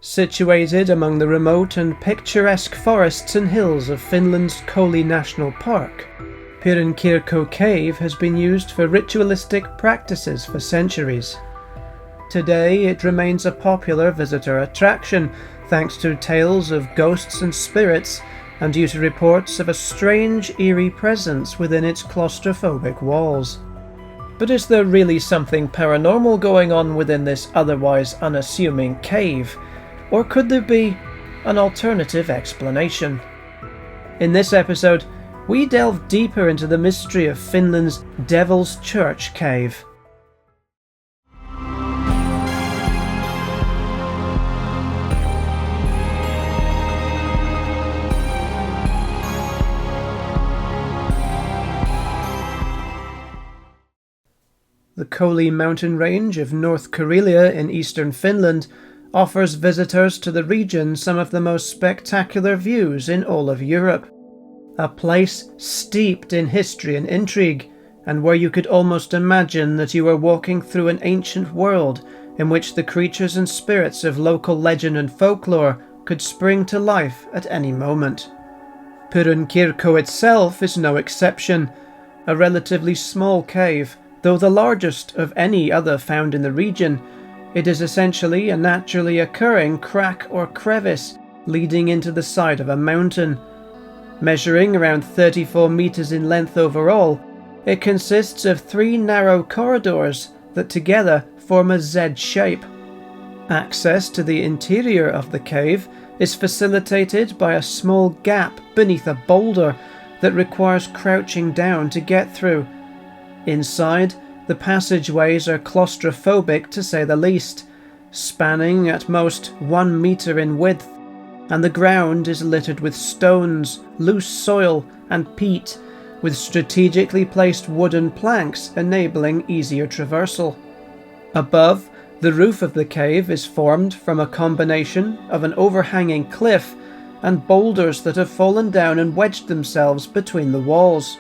Situated among the remote and picturesque forests and hills of Finland's Koli National Park, Pirunkirkko cave has been used for ritualistic practices for centuries. Today it remains a popular visitor attraction thanks to tales of ghosts and spirits and due to reports of a strange, eerie presence within its claustrophobic walls. But is there really something paranormal going on within this otherwise unassuming cave? Or could there be an alternative explanation? In this episode, we delve deeper into the mystery of Finland's Devil's Church cave. The Koli mountain range of North Karelia in eastern Finland offers visitors to the region some of the most spectacular views in all of Europe. A place steeped in history and intrigue, and where you could almost imagine that you were walking through an ancient world in which the creatures and spirits of local legend and folklore could spring to life at any moment. Pirunkirkko itself is no exception, a relatively small cave. Though the largest of any other found in the region, it is essentially a naturally occurring crack or crevice leading into the side of a mountain. Measuring around 34 meters in length overall, it consists of 3 narrow corridors that together form a Z shape. Access to the interior of the cave is facilitated by a small gap beneath a boulder that requires crouching down to get through. Inside, the passageways are claustrophobic to say the least, spanning at most 1 meter in width, and the ground is littered with stones, loose soil, and peat, with strategically placed wooden planks enabling easier traversal. Above, the roof of the cave is formed from a combination of an overhanging cliff and boulders that have fallen down and wedged themselves between the walls.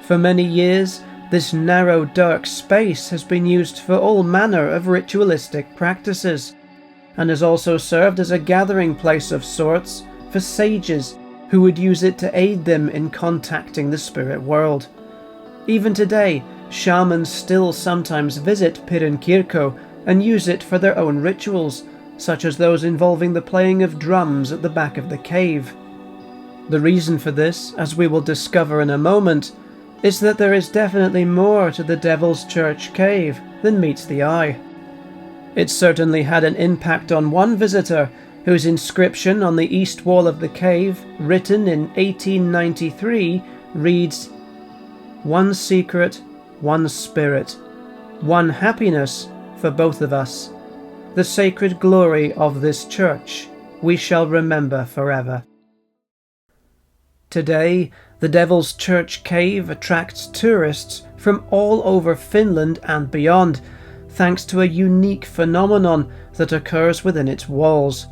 For many years, this narrow, dark space has been used for all manner of ritualistic practices, and has also served as a gathering place of sorts for sages who would use it to aid them in contacting the spirit world. Even today, shamans still sometimes visit Pirunkirkko and use it for their own rituals, such as those involving the playing of drums at the back of the cave. The reason for this, as we will discover in a moment, is that there is definitely more to the Devil's Church cave than meets the eye. It certainly had an impact on one visitor whose inscription on the east wall of the cave, written in 1893, reads, "One secret, one spirit, one happiness for both of us. The sacred glory of this church we shall remember forever." Today, the Devil's Church cave attracts tourists from all over Finland and beyond, thanks to a unique phenomenon that occurs within its walls.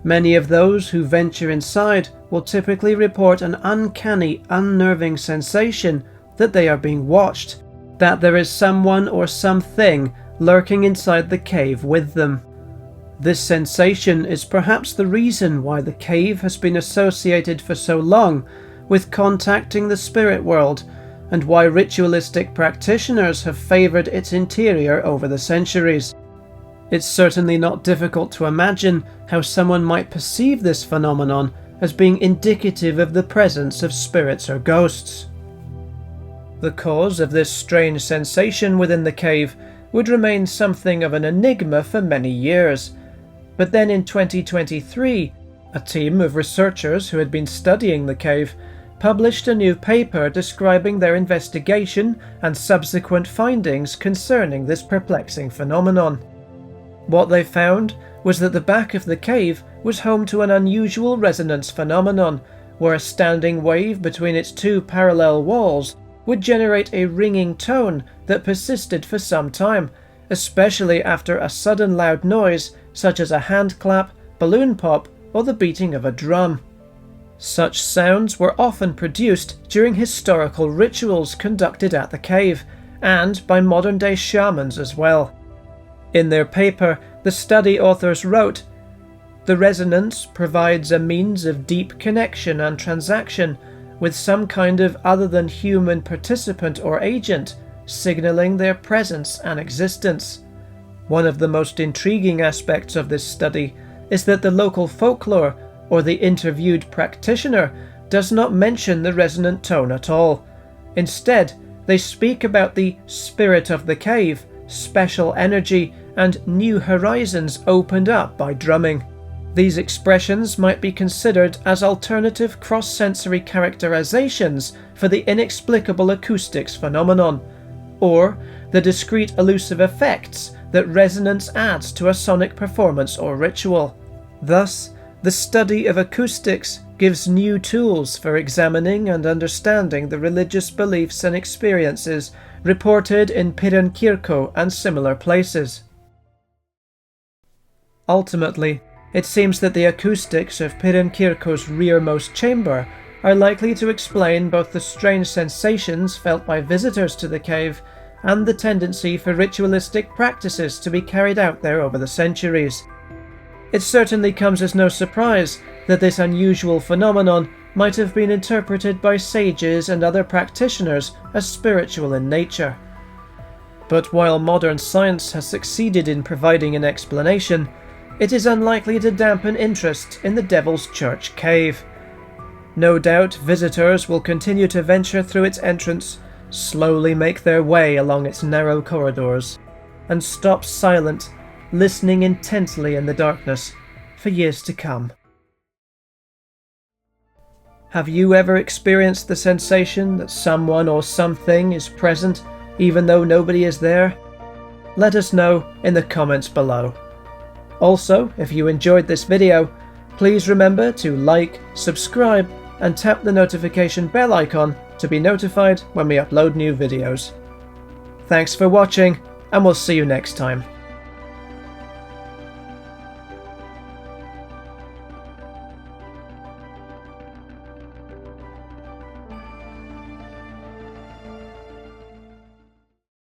Many of those who venture inside will typically report an uncanny, unnerving sensation that they are being watched, that there is someone or something lurking inside the cave with them. This sensation is perhaps the reason why the cave has been associated for so long with contacting the spirit world, and why ritualistic practitioners have favoured its interior over the centuries. It's certainly not difficult to imagine how someone might perceive this phenomenon as being indicative of the presence of spirits or ghosts. The cause of this strange sensation within the cave would remain something of an enigma for many years. But then in 2023, a team of researchers who had been studying the cave published a new paper describing their investigation and subsequent findings concerning this perplexing phenomenon. What they found was that the back of the cave was home to an unusual resonance phenomenon, where a standing wave between its 2 parallel walls would generate a ringing tone that persisted for some time, especially after a sudden loud noise such as a hand clap, balloon pop, or the beating of a drum. Such sounds were often produced during historical rituals conducted at the cave, and by modern-day shamans as well. In their paper, the study authors wrote, The resonance provides a means of deep connection and transaction with some kind of other than human participant or agent, signaling their presence and existence. One of the most intriguing aspects of this study is that the local folklore, or the interviewed practitioner, does not mention the resonant tone at all. Instead, they speak about the spirit of the cave, special energy, and new horizons opened up by drumming. These expressions might be considered as alternative cross-sensory characterizations for the inexplicable acoustics phenomenon, or the discrete elusive effects that resonance adds to a sonic performance or ritual. Thus, the study of acoustics gives new tools for examining and understanding the religious beliefs and experiences reported in Pirunkirkko and similar places. Ultimately, it seems that the acoustics of Pirunkirkko's rearmost chamber are likely to explain both the strange sensations felt by visitors to the cave and the tendency for ritualistic practices to be carried out there over the centuries. It certainly comes as no surprise that this unusual phenomenon might have been interpreted by sages and other practitioners as spiritual in nature. But while modern science has succeeded in providing an explanation, it is unlikely to dampen interest in the Devil's Church cave. No doubt visitors will continue to venture through its entrance, slowly make their way along its narrow corridors, and stop silent, listening intently in the darkness for years to come. Have you ever experienced the sensation that someone or something is present even though nobody is there? Let us know in the comments below. Also, if you enjoyed this video, please remember to like, subscribe, and tap the notification bell icon to be notified when we upload new videos. Thanks for watching, and we'll see you next time.